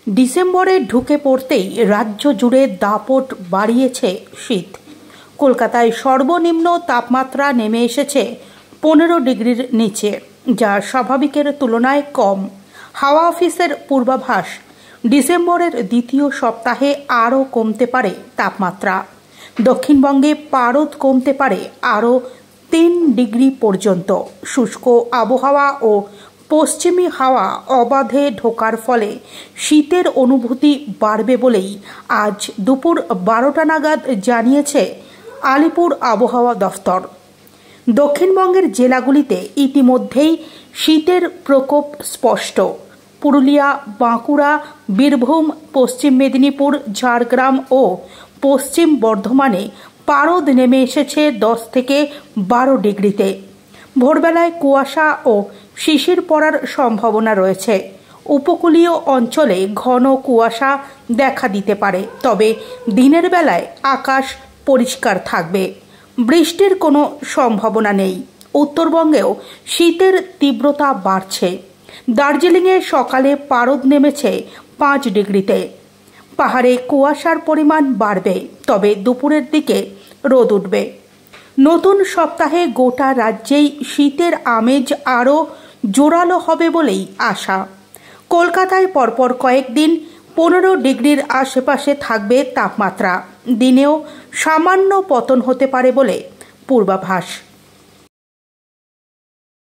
ডিসেম্বরে ঢুকে পড়তেই রাজ্য জুড়ে দাপট বাড়িয়েছে শীত। কলকাতায় সর্বনিম্ন তাপমাত্রা নেমে এসেছে 15 ডিগ্রির নিচে, যা স্বাভাবিকের তুলনায় কম। হাওয়া অফিসের পূর্বাভাস, ডিসেম্বরের দ্বিতীয় সপ্তাহে আরও কমতে পারে তাপমাত্রা। দক্ষিণবঙ্গে পারদ কমতে পারে আরও 3 ডিগ্রি পর্যন্ত। শুষ্ক আবহাওয়া ও পশ্চিমী হাওয়া অবাধে ঢোকার ফলে শীতের অনুভূতি বাড়বে বলেই আজ দুপুর 12টা নাগাদ জানিয়েছে আলিপুর আবহাওয়া দফতর। দক্ষিণবঙ্গের জেলাগুলিতে ইতিমধ্যেই শীতের প্রকোপ স্পষ্ট। পুরুলিয়া, বাঁকুড়া, বীরভূম, পশ্চিম মেদিনীপুর, ঝাড়গ্রাম ও পশ্চিম বর্ধমানে পারদ নেমে এসেছে 10 থেকে 12 ডিগ্রিতে। ভোরবেলায় কুয়াশা ও শিশির পড়ার সম্ভাবনা রয়েছে। উপকূলীয় অঞ্চলে ঘন কুয়াশা দেখা দিতে পারে, তবে দিনের বেলায় আকাশ পরিষ্কার থাকবে। বৃষ্টির কোনো সম্ভাবনা নেই। উত্তরবঙ্গেও শীতের তীব্রতা বাড়ছে। দার্জিলিংয়ে সকালে পারদ নেমেছে 5 ডিগ্রিতে। পাহাড়ে কুয়াশার পরিমাণ বাড়বে, তবে দুপুরের দিকে রোদ উঠবে। নতুন সপ্তাহে গোটা রাজ্যেই শীতের আমেজ আরও জোরালো হবে বলেই আশা। কলকাতায় পরপর কয়েকদিন 15 ডিগ্রির আশেপাশে থাকবে তাপমাত্রা। দিনেও সামান্য পতন হতে পারে বলে পূর্বাভাস।